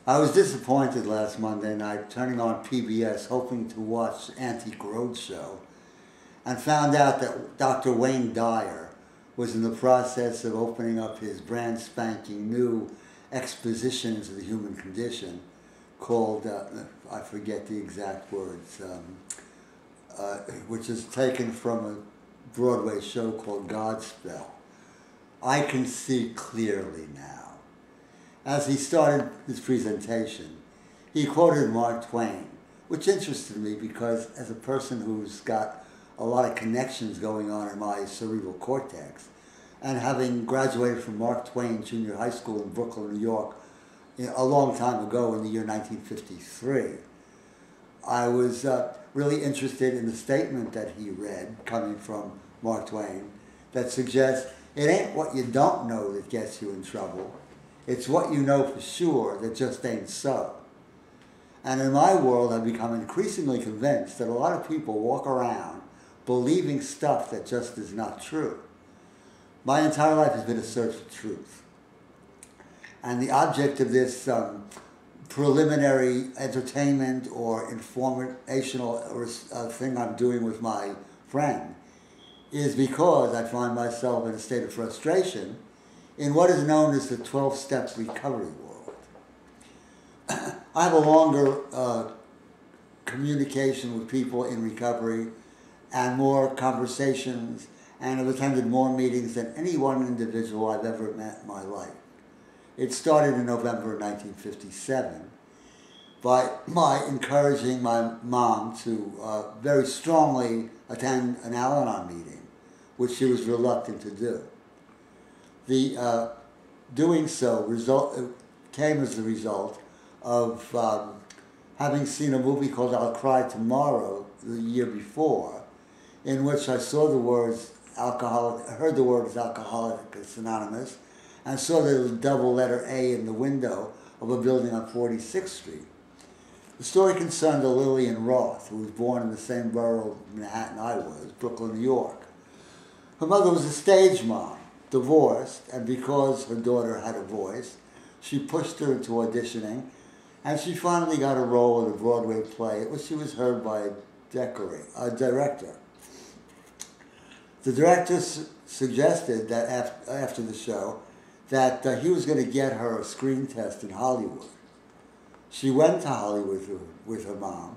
I was disappointed last Monday night, turning on PBS, hoping to watch Antique Roadshow, and found out that Dr. Wayne Dyer was in the process of opening up his brand spanking new exposition into the human condition called, I forget the exact words, which is taken from a Broadway show called Godspell. I can see clearly now. As he started his presentation, he quoted Mark Twain, which interested me because as a person who's got a lot of connections going on in my cerebral cortex, and having graduated from Mark Twain Junior High School in Brooklyn, New York, a long time ago in the year 1953, I was really interested in the statement that he read coming from Mark Twain that suggests it ain't what you don't know that gets you in trouble. It's what you know for sure that just ain't so. And in my world, I've become increasingly convinced that a lot of people walk around believing stuff that just is not true. My entire life has been a search for truth. And the object of this preliminary entertainment or informational thing I'm doing with my friend is because I find myself in a state of frustration in what is known as the 12-step recovery world. I have a longer communication with people in recovery and more conversations and have attended more meetings than any one individual I've ever met in my life. It started in November 1957 by my encouraging my mom to very strongly attend an Al-Anon meeting, which she was reluctant to do. The doing so came as the result of having seen a movie called I'll Cry Tomorrow the year before, in which I saw the words heard the words Alcoholics Anonymous, and saw the double letter A in the window of a building on 46th Street. The story concerned a Lillian Roth, who was born in the same borough of Manhattan I was, Brooklyn, New York. Her mother was a stage mom, divorced, and because her daughter had a voice, she pushed her into auditioning, and she finally got a role in a Broadway play at which she was heard by a director. The director suggested that after the show that he was going to get her a screen test in Hollywood. She went to Hollywood with her mom,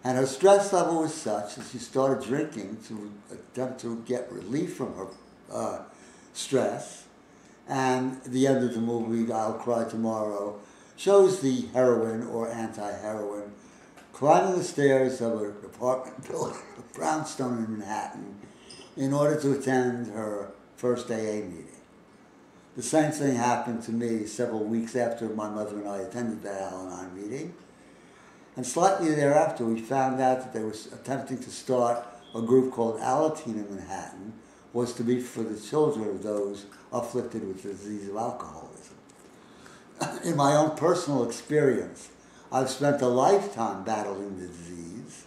and her stress level was such that she started drinking to attempt to get relief from her stress. And the end of the movie, I'll Cry Tomorrow, shows the heroine or anti-heroine climbing the stairs of an apartment building, a brownstone in Manhattan, in order to attend her first AA meeting. The same thing happened to me several weeks after my mother and I attended the Al-Anon meeting. And slightly thereafter, we found out that they were attempting to start a group called Alateen in Manhattan, was to be for the children of those afflicted with the disease of alcoholism. In my own personal experience, I've spent a lifetime battling the disease,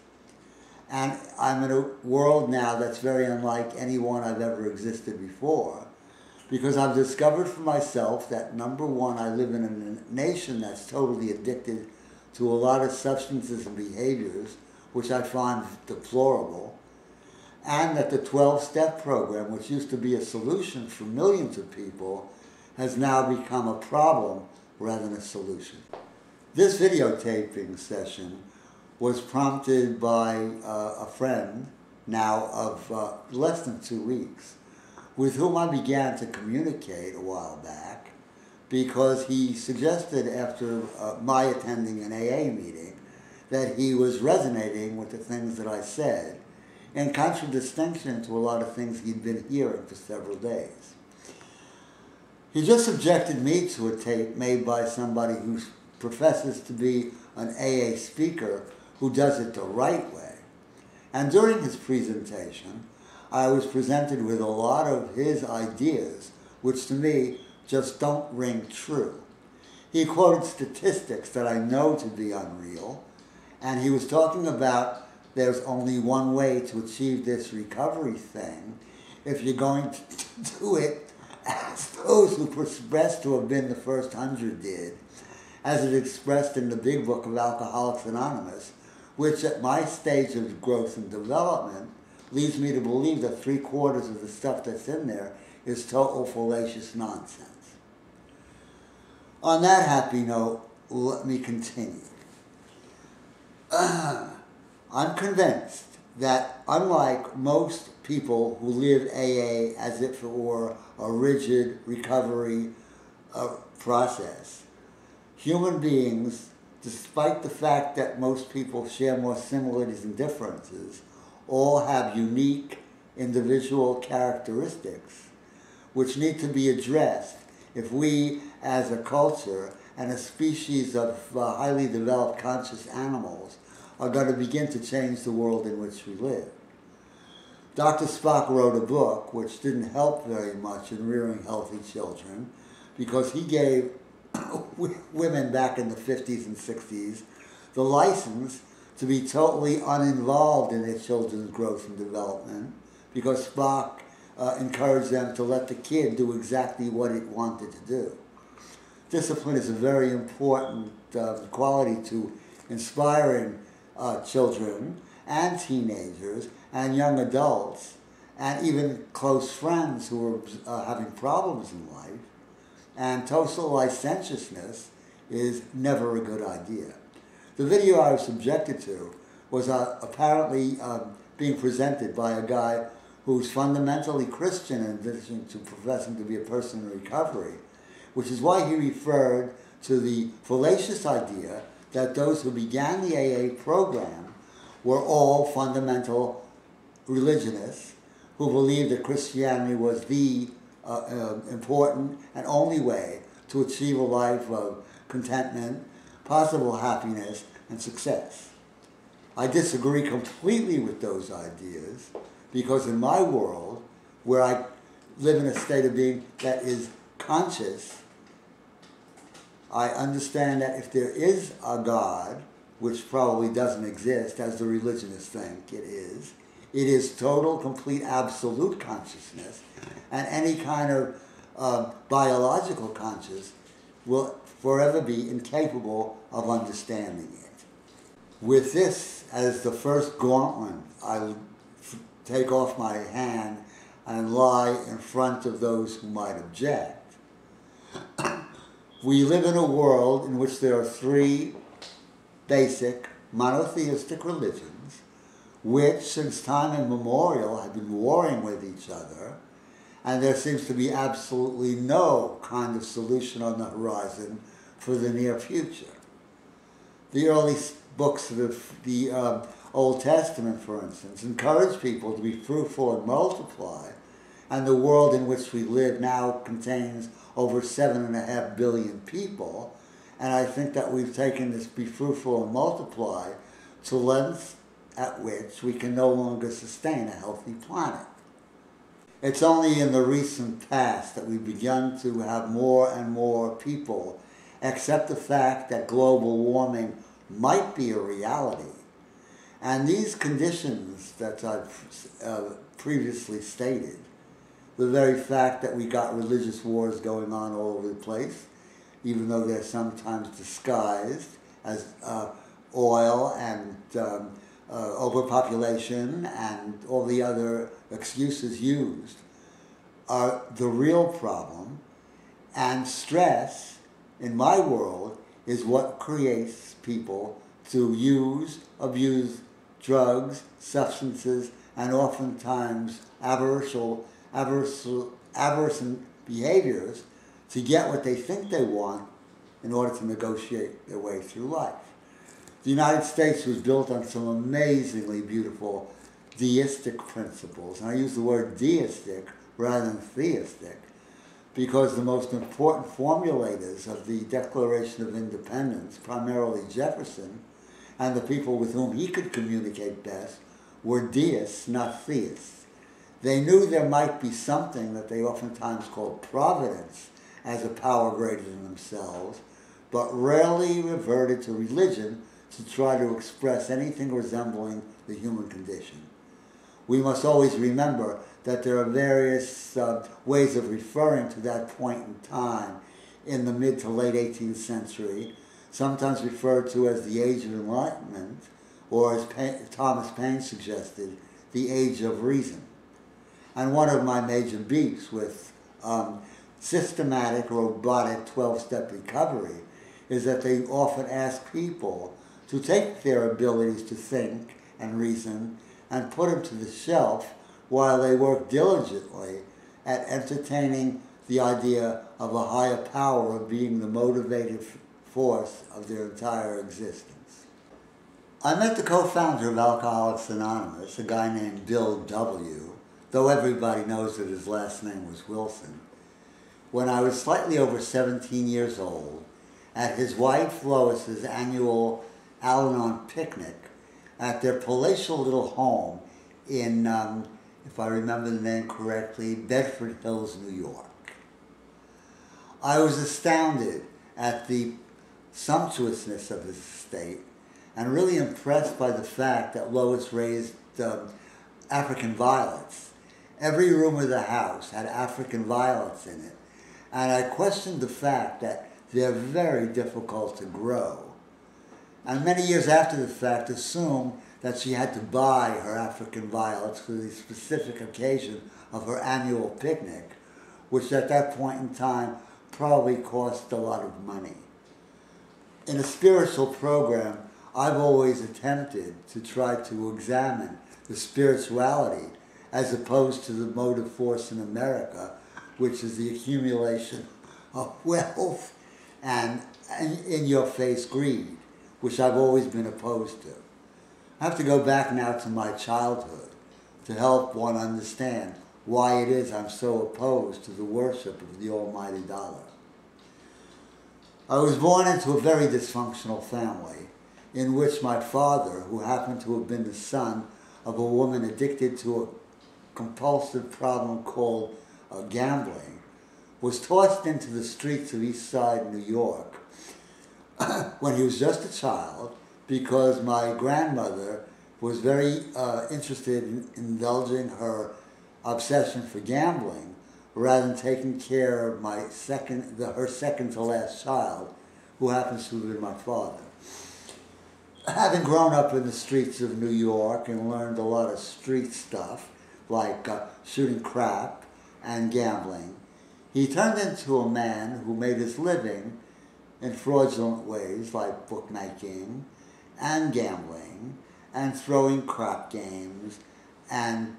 and I'm in a world now that's very unlike any one I've ever existed before, because I've discovered for myself that, number one, I live in a nation that's totally addicted to a lot of substances and behaviors, which I find deplorable, and that the 12-step program, which used to be a solution for millions of people, has now become a problem rather than a solution. This videotaping session was prompted by a friend now of less than 2 weeks, with whom I began to communicate a while back, because he suggested after my attending an AA meeting that he was resonating with the things that I said, in contradistinction to a lot of things he'd been hearing for several days. He just subjected me to a tape made by somebody who professes to be an AA speaker who does it the right way. And during his presentation, I was presented with a lot of his ideas, which to me just don't ring true. He quoted statistics that I know to be unreal, and he was talking about there's only one way to achieve this recovery thing if you're going to do it as those who profess to have been the first 100 did, as it expressed in the big book of Alcoholics Anonymous, which at my stage of growth and development leads me to believe that 3/4 of the stuff that's in there is total fallacious nonsense. On that happy note, let me continue. I'm convinced that unlike most people who live AA as if it were a rigid recovery process, human beings, despite the fact that most people share more similarities and differences, all have unique individual characteristics which need to be addressed if we as a culture and a species of highly developed conscious animals are going to begin to change the world in which we live. Dr. Spock wrote a book which didn't help very much in rearing healthy children because he gave women back in the 50s and 60s the license to be totally uninvolved in their children's growth and development because Spock encouraged them to let the kid do exactly what it wanted to do. Discipline is a very important quality to inspiring children and teenagers and young adults and even close friends who are having problems in life. And total licentiousness is never a good idea. The video I was subjected to was apparently being presented by a guy who's fundamentally Christian in addition to professing to be a person in recovery, which is why he referred to the fallacious idea that those who began the AA program were all fundamental religionists who believed that Christianity was the important and only way to achieve a life of contentment, possible happiness, and success. I disagree completely with those ideas because in my world, where I live in a state of being that is conscious, I understand that if there is a God, which probably doesn't exist as the religionists think it is total, complete, absolute consciousness, and any kind of biological conscious will forever be incapable of understanding it. With this as the first gauntlet, I would take off my hand and lie in front of those who might object. We live in a world in which there are three basic monotheistic religions which since time immemorial have been warring with each other, and there seems to be absolutely no kind of solution on the horizon for the near future. The early books of the Old Testament, for instance, encourage people to be fruitful and multiply, and the world in which we live now contains over 7.5 billion people, and I think that we've taken this be fruitful and multiply to lengths at which we can no longer sustain a healthy planet. It's only in the recent past that we've begun to have more and more people accept the fact that global warming might be a reality. And these conditions that I've previously stated, the very fact that we got religious wars going on all over the place, even though they're sometimes disguised as oil and overpopulation and all the other excuses used, are the real problem. And stress, in my world, is what creates people to use, abuse drugs, substances, and oftentimes aversive behaviors to get what they think they want in order to negotiate their way through life. The United States was built on some amazingly beautiful deistic principles, and I use the word deistic rather than theistic because the most important formulators of the Declaration of Independence, primarily Jefferson, and the people with whom he could communicate best, were deists, not theists. They knew there might be something that they oftentimes called providence as a power greater than themselves, but rarely reverted to religion to try to express anything resembling the human condition. We must always remember that there are various ways of referring to that point in time in the mid to late 18th century. sometimes referred to as the Age of Enlightenment, or as Thomas Paine suggested, the Age of Reason. And one of my major beefs with systematic robotic 12-step recovery is that they often ask people to take their abilities to think and reason and put them to the shelf while they work diligently at entertaining the idea of a higher power of being the motivative force of their entire existence. I met the co-founder of Alcoholics Anonymous, a guy named Bill W., though everybody knows that his last name was Wilson, when I was slightly over 17 years old at his wife Lois's annual Al-Anon picnic at their palatial little home in, if I remember the name correctly, Bedford Hills, New York. I was astounded at the sumptuousness of his estate and really impressed by the fact that Lois raised African violets. Every room of the house had African violets in it, and I questioned the fact that they're very difficult to grow. And many years after the fact, assumed that she had to buy her African violets for the specific occasion of her annual picnic, which at that point in time probably cost a lot of money. In a spiritual program, I've always attempted to try to examine the spirituality as opposed to the motive force in America, which is the accumulation of wealth and in-your-face greed, which I've always been opposed to. I have to go back now to my childhood to help one understand why it is I'm so opposed to the worship of the almighty dollar. I was born into a very dysfunctional family in which my father, who happened to have been the son of a woman addicted to a compulsive problem called gambling, was tossed into the streets of East Side New York when he was just a child because my grandmother was very interested in indulging her obsession for gambling rather than taking care of her second to last child, who happens to have been my father. Having grown up in the streets of New York and learned a lot of street stuff, like shooting crap and gambling, he turned into a man who made his living in fraudulent ways like bookmaking and gambling and throwing crap games, and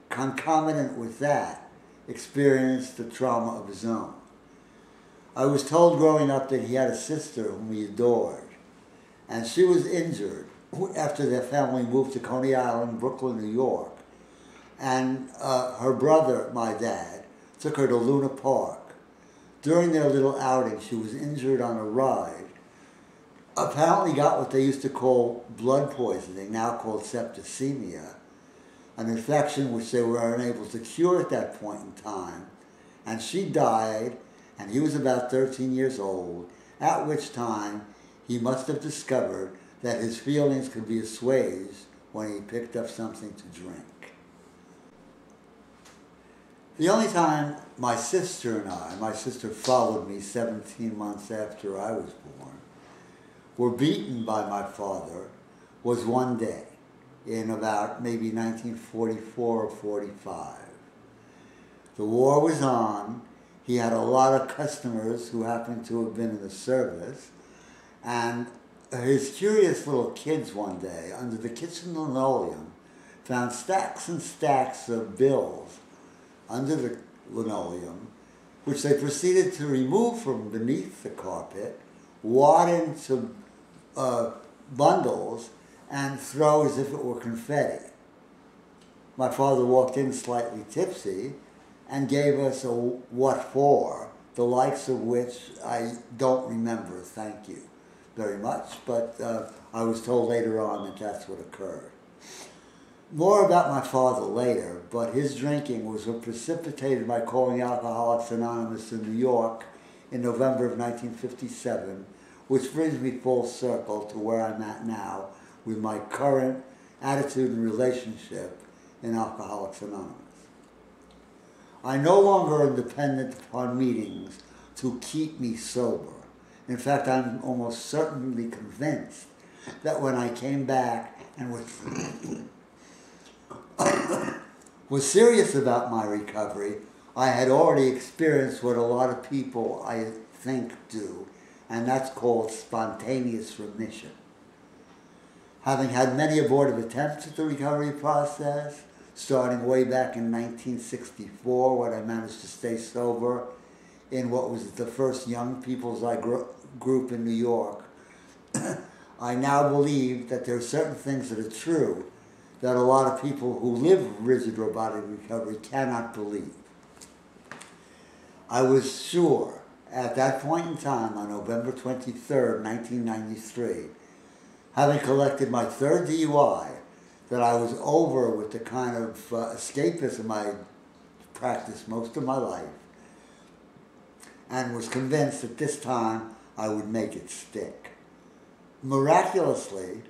concomitant with that, experienced the trauma of his own. I was told growing up that he had a sister whom he adored, and she was injured after their family moved to Coney Island, Brooklyn, New York. And her brother, my dad, took her to Luna Park. During their little outing, she was injured on a ride, apparently got what they used to call blood poisoning, now called septicemia, an infection which they were unable to cure at that point in time. And she died, and he was about 13 years old, at which time he must have discovered that his feelings could be assuaged when he picked up something to drink. The only time my sister followed me 17 months after I was born, were beaten by my father was one day in about maybe 1944 or 45. The war was on. He had a lot of customers who happened to have been in the service, and his curious little kids one day under the kitchen linoleum found stacks and stacks of bills under the linoleum, which they proceeded to remove from beneath the carpet, wad into bundles, and throw as if it were confetti. My father walked in slightly tipsy and gave us a what for, the likes of which I don't remember, thank you very much, but I was told later on that that's what occurred. More about my father later, but his drinking was what precipitated my calling Alcoholics Anonymous in New York in November of 1957, which brings me full circle to where I'm at now with my current attitude and relationship in Alcoholics Anonymous. I no longer am dependent upon meetings to keep me sober. In fact, I'm almost certainly convinced that when I came back and was serious about my recovery, I had already experienced what a lot of people, I think, do, and that's called spontaneous remission. Having had many abortive attempts at the recovery process, starting way back in 1964 when I managed to stay sober in what was the first young people's group in New York, I now believe that there are certain things that are true that a lot of people who live rigid robotic recovery cannot believe. I was sure at that point in time, on November 23rd, 1993, having collected my third DUI, that I was over with the kind of escapism I practiced most of my life, and was convinced that this time I would make it stick. Miraculously,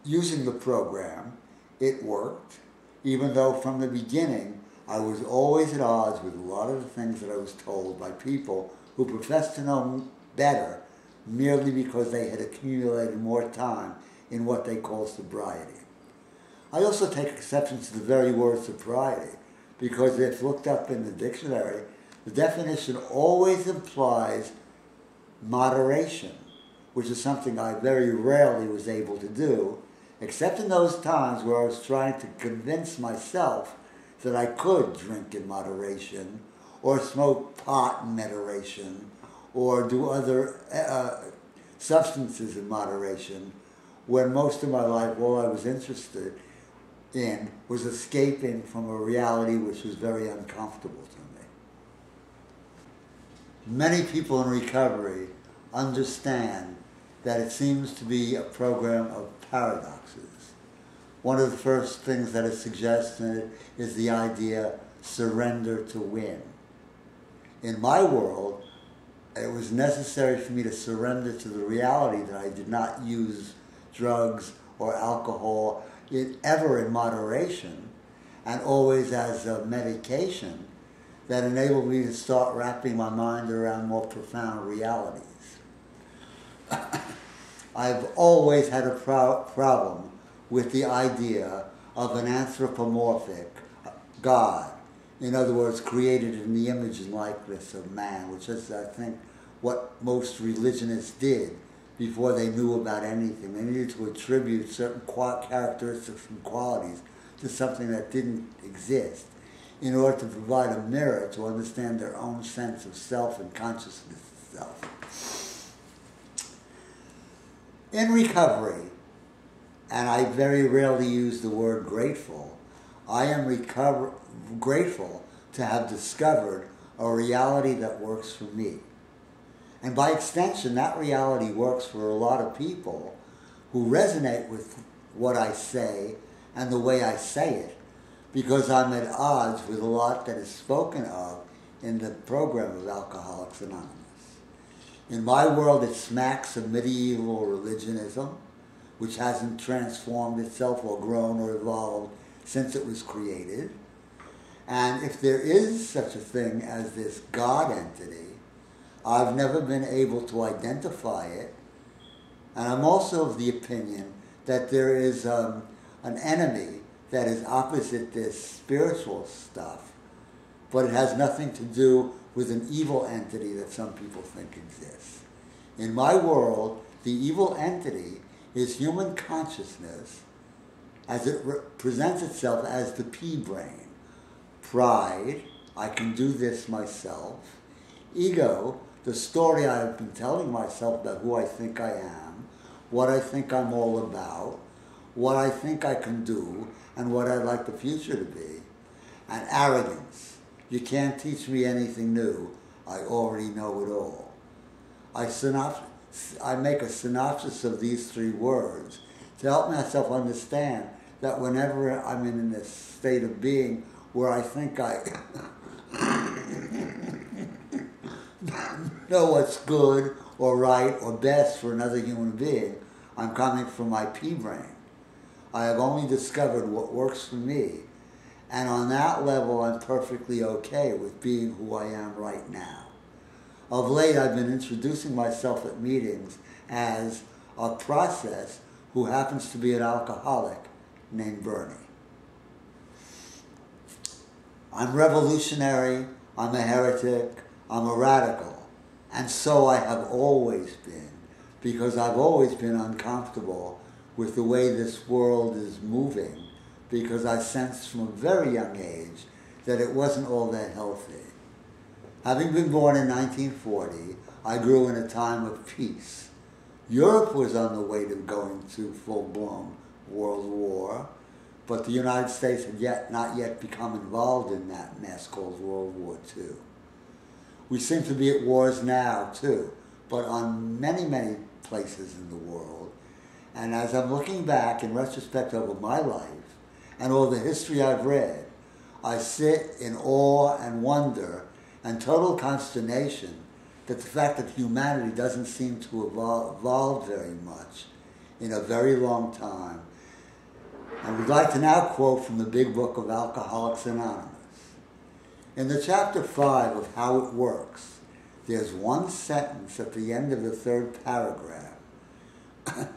using the program, it worked, even though from the beginning I was always at odds with a lot of the things that I was told by people who professed to know better merely because they had accumulated more time in what they call sobriety. I also take exception to the very word sobriety, because if looked up in the dictionary, the definition always implies moderation, which is something I very rarely was able to do, except in those times where I was trying to convince myself that I could drink in moderation, or smoke pot in moderation, or do other substances in moderation, when most of my life all I was interested in was escaping from a reality which was very uncomfortable to me. Many people in recovery understand that it seems to be a program of paradoxes. One of the first things that is suggested in it is the idea, surrender to win. In my world, it was necessary for me to surrender to the reality that I did not use drugs or alcohol ever in moderation, and always as a medication that enabled me to start wrapping my mind around more profound realities. I've always had a problem with the idea of an anthropomorphic God. In other words, created in the image and likeness of man, which is, I think, what most religionists did before they knew about anything. They needed to attribute certain characteristics and qualities to something that didn't exist in order to provide a mirror to understand their own sense of self and consciousness of self. In recovery, and I very rarely use the word grateful, I am grateful to have discovered a reality that works for me. And by extension, that reality works for a lot of people who resonate with what I say and the way I say it, because I'm at odds with a lot that is spoken of in the program of Alcoholics Anonymous. In my world, it smacks of medieval religionism, which hasn't transformed itself or grown or evolved since it was created. And if there is such a thing as this God entity, I've never been able to identify it. And I'm also of the opinion that there is an enemy that is opposite this spiritual stuff, but it has nothing to do with an evil entity that some people think exists. In my world, the evil entity is human consciousness as it presents itself as the P-brain. Pride, I can do this myself. Ego, the story I've been telling myself about who I think I am, what I think I'm all about, what I think I can do, and what I'd like the future to be. And arrogance. You can't teach me anything new. I already know it all. I make a synopsis of these three words to help myself understand that whenever I'm in this state of being where I think I know what's good or right or best for another human being, I'm coming from my P-brain. I have only discovered what works for me, and on that level I'm perfectly okay with being who I am right now. Of late, I've been introducing myself at meetings as a process who happens to be an alcoholic named Bernie. I'm revolutionary, I'm a heretic, I'm a radical, and so I have always been, because I've always been uncomfortable with the way this world is moving, because I sensed from a very young age that it wasn't all that healthy. Having been born in 1940, I grew in a time of peace. Europe was on the way to going to full-blown World War, but the United States had not yet become involved in that mess called World War II. We seem to be at wars now, too, but on many, many places in the world. And as I'm looking back in retrospect over my life and all the history I've read, I sit in awe and wonder and total consternation that the fact that humanity doesn't seem to evolve very much in a very long time. And we'd like to now quote from the big book of Alcoholics Anonymous. In the chapter 5 of How It Works, there's one sentence at the end of the third paragraph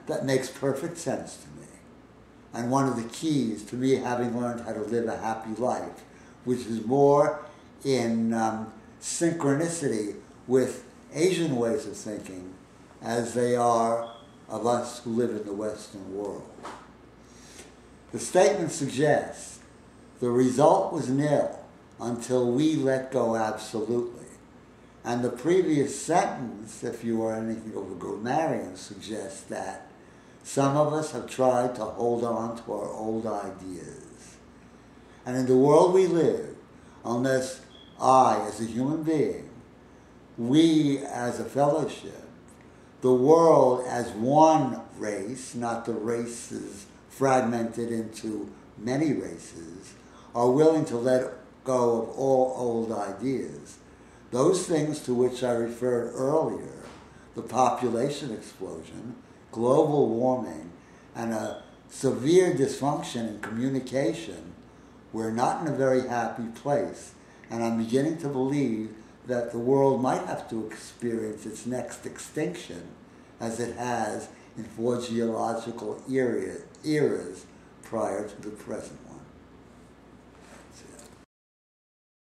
that makes perfect sense to me. And one of the keys to me having learned how to live a happy life, which is more in synchronicity with Asian ways of thinking as they are of us who live in the Western world. The statement suggests the result was nil until we let go absolutely. And the previous sentence, if you are anything of a grammarian, suggests that some of us have tried to hold on to our old ideas. And in the world we live, unless I, as a human being, we as a fellowship, the world as one race, not the races fragmented into many races, are willing to let go of all old ideas. Those things to which I referred earlier, the population explosion, global warming, and a severe dysfunction in communication, we're not in a very happy place. And I'm beginning to believe that the world might have to experience its next extinction as it has in 4 geological eras prior to the present one.